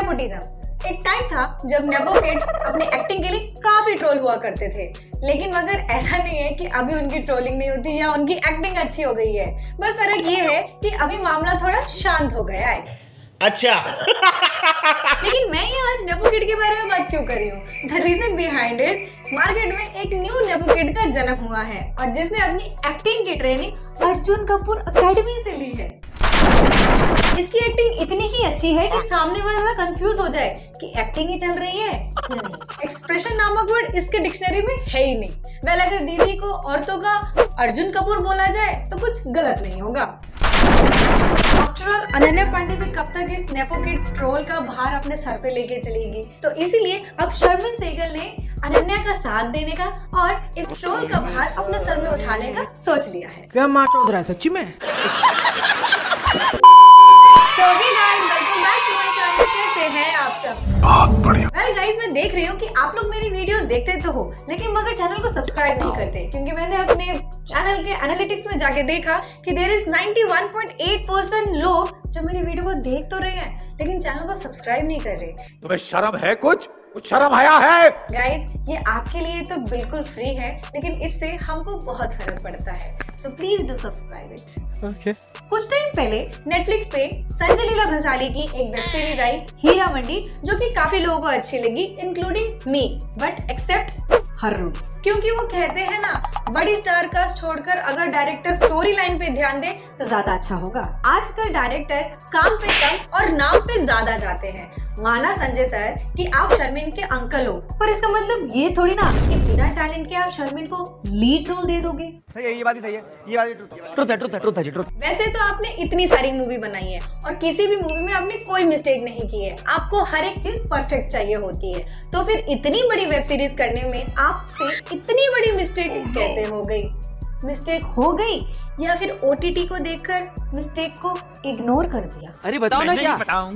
Nepotism. एक time था जब नेपो किड्स अपने एक्टिंग के लिए काफी ट्रोल हुआ करते थे, लेकिन मगर ऐसा नहीं है कि अभी उनकी ट्रोलिंग नहीं होती या उनकी एक्टिंग अच्छी हो गई है। बस फर्क ये है कि अभी मामला थोड़ा शांत हो गया है। अच्छा लेकिन मैं ये आज नेपो किड के बारे में बात क्यों कर रही हूँ? The reason behind is market में एक न्यू नेपो किड का जन्म हुआ है और जिसने अपनी एक्टिंग की ट्रेनिंग अर्जुन कपूर एकेडमी से ली है। इसकी एक्टिंग इतनी ही अच्छी है कि सामने वाला कंफ्यूज हो जाए कि एक्टिंग ही चल रही है या नहीं। एक्सप्रेशन नामक वर्ड इसके डिक्शनरी में है ही नहीं। वेल, अगर दीदी को औरतों का अर्जुन कपूर बोला जाए तो कुछ गलत नहीं होगा। आफ्टर ऑल अनन्या पांडे भी कब तक इस नेपो किड ट्रोल का भार अपने सर पे लेके चलेगी, तो इसीलिए अब शर्मिन सहगल ने अनन्या का साथ देने का और इस ट्रोल का भार अपने सर में उठाने का सोच लिया है। क्या मार चौध रहा है सच्ची में? So hey guys, welcome back to my channel। कैसे हैं आप सब? बहुत बढ़िया। Well guys, मैं देख रही हूँ कि आप लोग मेरी वीडियोस देखते तो हो, लेकिन मगर चैनल को सब्सक्राइब नहीं करते, क्योंकि मैंने अपने चैनल के एनालिटिक्स में जाके देखा कि देयर इज 91.8% लोग जो मेरी वीडियो को देख तो रहे हैं लेकिन चैनल को सब्सक्राइब नहीं कर रहे। तुम्हें शर्म है? कुछ शर्म आया है? गाइज, ये आपके लिए तो बिल्कुल फ्री है, लेकिन इससे हमको बहुत फर्क पड़ता है। So please do subscribe it. Okay. कुछ टाइम पहले नेटफ्लिक्स पे संजय लीला भंसाली की एक वेब सीरीज आई हीरा मंडी, जो कि काफी लोगों को अच्छी लगी, इंक्लूडिंग मी, बट एक्सेप्ट हर्रुल, क्योंकि वो कहते हैं ना, बड़ी स्टार कास्ट छोड़कर अगर डायरेक्टर स्टोरी लाइन पे ध्यान दे तो ज्यादा अच्छा होगा। आजकल डायरेक्टर काम पे कम और नाम पे ज्यादा जाते हैं। माना संजय सर कि आप शर्मिन के अंकल हो, पर इसका मतलब ये थोड़ी ना कि बिना टैलेंट के आप शर्मिन को लीड रोल दे दोगे। सही है, ये बात भी सही है, ये बात भी ट्रुथ है। वैसे तो आपने इतनी सारी मूवी बनाई है और किसी भी मूवी में आपने कोई मिस्टेक नहीं की है। आपको हर एक चीज परफेक्ट चाहिए होती है, तो फिर इतनी बड़ी वेब सीरीज करने में आपसे इतनी बड़ी मिस्टेक कैसे हो गई? मिस्टेक हो गई या फिर ओटीटी को देखकर मिस्टेक को इग्नोर कर दिया? अरे बताओ ना, क्या बताओ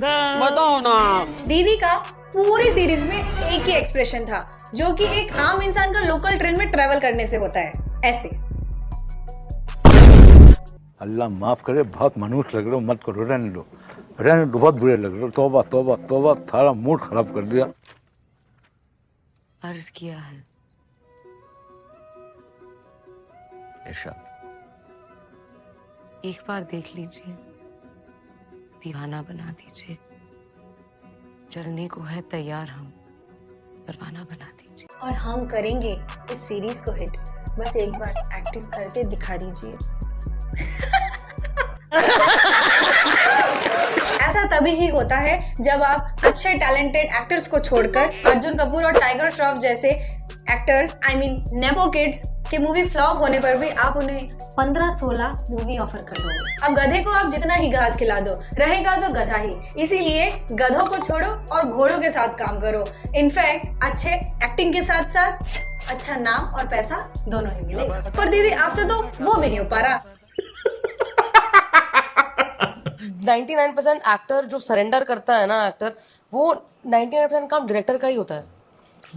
ना। दीदी का पूरी सीरीज में एक ही एक्सप्रेशन था, जो कि एक आम इंसान का लोकल ट्रेन में ट्रेवल करने से होता है, ऐसे। अल्लाह माफ करे, बहुत मनुष्य लग रहे हो, मत करो, रहने दो, बहुत बुरे लग रहे हो। तौबा तौबा तौबा, थारा मूड खराब कर दिया। अर्ज किया है इरशाद। एक बार देख लीजिए, दीवाना बना दीजिए, चलने को है तैयार, हम परवाना बना दीजिए। और हम करेंगे इस सीरीज को हिट, बस एक बार एक्टिंग करके दिखा दीजिए। ऐसा तभी ही होता है जब आप अच्छे टैलेंटेड एक्टर्स को छोड़कर अर्जुन कपूर और टाइगर श्रॉफ जैसे actors, I mean nepo kids के मूवी फ्लॉप होने पर भी आप उन्हें 15-16 मूवी ऑफर कर दोगे। अब गधे को आप जितना ही घास खिला दो, रहेगा तो गधा ही। इसीलिए गधों को छोड़ो और घोड़ों के साथ काम करो। इनफैक्ट अच्छे एक्टिंग के साथ साथ अच्छा नाम और पैसा दोनों ही मिलेगा। पर दीदी, आपसे तो वो भी नहीं हो पा रहा। 99% एक्टर जो सरेंडर करता है ना, एक्टर, वो 99% काम डायरेक्टर का ही होता है।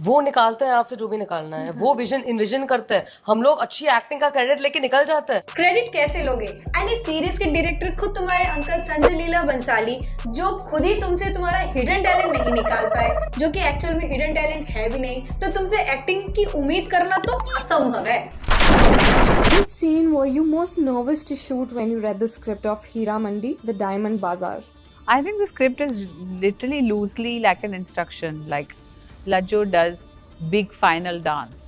वो निकालते हैं आपसे जो भी निकालना है, वो विजन इन्विजन करते हैं। हम लोग अच्छी एक्टिंग का क्रेडिट लेके निकल जाते हैं। क्रेडिट कैसे लोगे? एंड इस सीरीज के डायरेक्टर खुद तुम्हारे अंकल संजय लीला बंसाली, जो खुद ही तुमसे तुम्हारा हिडन टैलेंट नहीं निकाल पाए, जो कि एक्चुअल में हिडन टैलेंट है भी नहीं, तो तुमसे एक्टिंग की उम्मीद करना तो असंभव है। Which scene were you most nervous to shoot when you read the script of Hira Mandi, The Diamond Bazaar? I think the script is literally loosely like an instruction, like Lajjo does big final dance,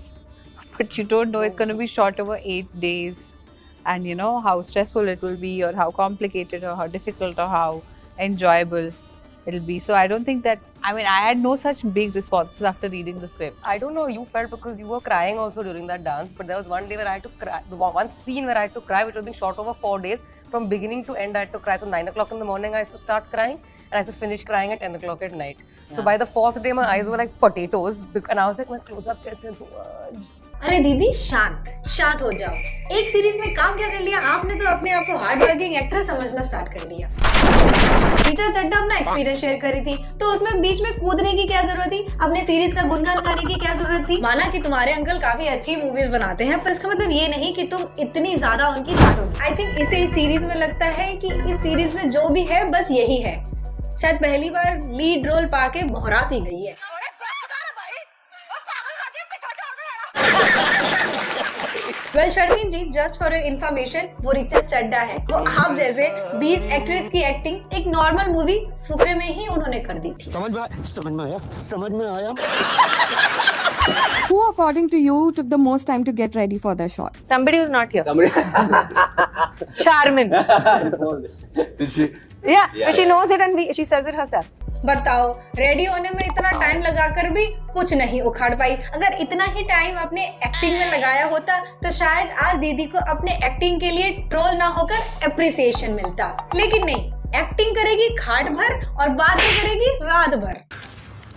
but you don't know it's going to be shot over 8 days, and you know how stressful it will be, or how complicated, or how difficult, or how enjoyable it'll be. So I don't think that, I mean, I had no such big responses after reading the script. I don't know how you felt because you were crying also during that dance, but there was one day where I had to cry, one scene where I had to cry, which was being shot over 4 days. From beginning to end, I had to cry. So 9 o'clock in the morning, I used to start crying, and I used to finish crying at 10 o'clock at night. So by the 4th day, my eyes were like potatoes, and I was like, मैं close up कैसे दूँ आज? अरे दीदी, शांत हो जाओ। एक सीरीज में काम क्या कर लिया आपने, तो अपने आप को हार्ड वर्किंग एक्टर समझना स्टार्ट कर दिया। टीचर चड्डा अपना एक्सपीरियंस शेयर करी थी, तो उसमें बीच में कूदने की क्या जरूरत थी? अपने सीरीज का गुणगान गाने की क्या जरूरत थी? माना कि तुम्हारे अंकल काफी अच्छी मूवीज बनाते हैं, पर इसका मतलब ये नहीं कि तुम इतनी ज्यादा उनकी चाटोगी। आई थिंक इसे इस सीरीज में लगता है कि इस सीरीज में जो भी है बस यही है, शायद पहली बार लीड रोल पाके बहरा सी गई है। Well Sharmeen ji, just for your information, वो रिचा चड्डा है। वो आप जैसे 20 एक्ट्रेस की एक्टिंग एक नॉर्मल मूवी फुकरे में ही उन्होंने कर दी थी। समझ में आया। Who, according to you, took the most time to get ready for their shot? Somebody who's not here. Charmin. Did she? Yeah, but she knows it and she says it herself. बताओ, ready होने में इतना time लगाकर भी कुछ नहीं उखाड़ पाई। अगर इतना ही टाइम अपने एक्टिंग में लगाया होता तो शायद आज दीदी को अपने एक्टिंग के लिए ट्रोल ना होकर अप्रिसिएशन मिलता। लेकिन नहीं, एक्टिंग करेगी खाट भर और बातें करेगी रात भर।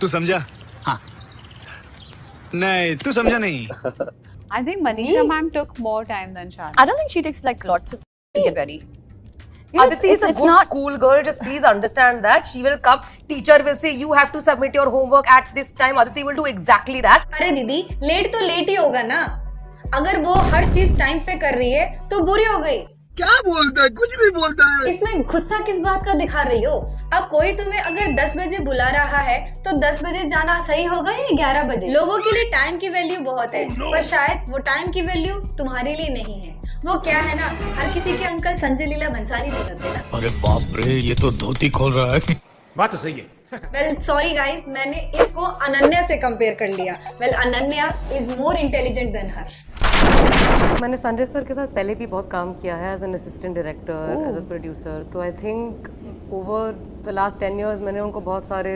तू समझा? हाँ। नहीं, तू समझा नहीं। I think Manisha ma'am took more time than Charmin. I don't think she takes like lots of to get ready. Aditi is a good school girl. Just please understand that. She will come. Teacher will say you have to submit your homework at this time. Aditi will do exactly that. अरे दीदी, late तो late ही होगा ना। अगर वो हर चीज time पे कर रही है तो बुरी हो गई। क्या बोलता है? कुछ भी बोलता है। इसमें गुस्सा किस बात का दिखा रही हो? अब कोई तुम्हें अगर 10 बजे बुला रहा है तो 10 बजे जाना सही होगा या 11 बजे? लोगों के लिए टाइम की वैल्यू बहुत है, पर शायद वो टाइम की वैल्यू तुम्हारे लिए नहीं है। वो क्या है ना, हर किसी के अंकल संजय लीला भंसाली नहीं करते ना। अरे बाप रे, ये तो धोती खोल रहा है। बात तो सही है। वेल सॉरी गाइस, मैंने इसको अनन्या से कंपेयर कर लिया। Well Ananya is more intelligent than her. मैंने संजय सर के साथ पहले भी बहुत काम किया है as an assistant director, as a producer. तो I think over the last 10 years मैंने उनको बहुत सारे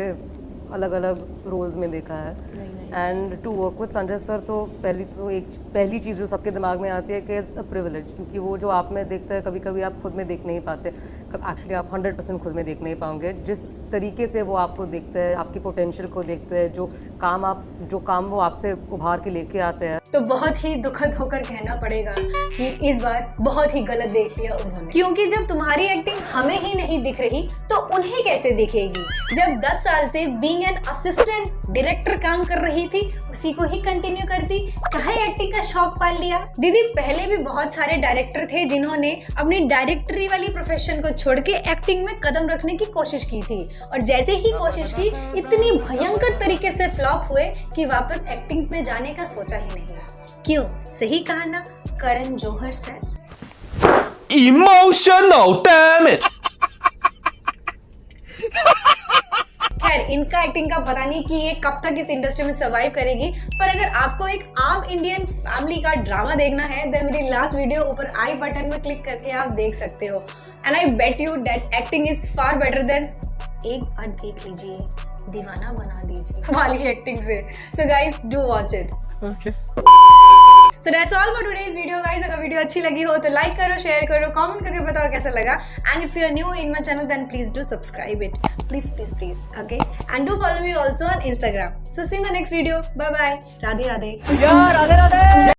अलग अलग रोल्स में देखा है। And to work with Sanjay sir तो पहली चीज़ जो सबके दिमाग में आती है कि इट्स अ प्रिविलेज, क्योंकि वो जो आप में देखते हैं कभी कभी आप खुद में देख नहीं पाते। एक्चुअली आप 100% खुद में देख नहीं पाओगे। जिस तरीके से वो आपको देखते हैं, आपकी पोटेंशियल को देखते हैं, जो काम वो आपसे उभार के लेके आते हैं। तो बहुत ही दुखद होकर कहना पड़ेगा कि इस बार बहुत ही गलत देख लिया उन्होंने, क्योंकि जब तुम्हारी एक्टिंग हमें ही नहीं दिख रही तो उन्हें कैसे दिखेगी? जब 10 साल से बीइंग एन असिस्टेंट डायरेक्टर काम कर रही थी, उसी को ही कंटिन्यू करती। काहे एक्टिंग का शौक पाल लिया? दीदी, पहले भी बहुत सारे डायरेक्टर थे जिन्होंने अपनी डायरेक्टरी वाली प्रोफेशन को छोड़ के एक्टिंग में कदम रखने की कोशिश की थी, और जैसे ही कोशिश की इतनी भयंकर तरीके से फ्लॉप हुए कि वापस एक्टिंग में जाने का सोचा ही नहीं। क्यों? सही कहा ना Karan Johar sir. Emotional damage. खैर, इनका एक्टिंग का पता नहीं कि ये कब तक इस इंडस्ट्री में सर्वाइव करेगी, पर अगर आपको एक आम इंडियन फैमिली का ड्रामा देखना है देन मेरी लास्ट वीडियो ऊपर आई बटन में क्लिक करके आप देख सकते हो। And I bet you that acting is far better than. एक बार देख लीजिए, दीवाना बना दीजिए वाली एक्टिंग से। So guys, do watch it. Okay. So that's all for today's video guys. अगर वीडियो अच्छी लगी हो तो लाइक करो, शेयर करो, कमेंट करके बताओ कैसा लगा। And if you are new in my channel then please do subscribe it. Please, okay? And do follow me also on Instagram. So see you in the next video. Bye bye. Radhe Radhe.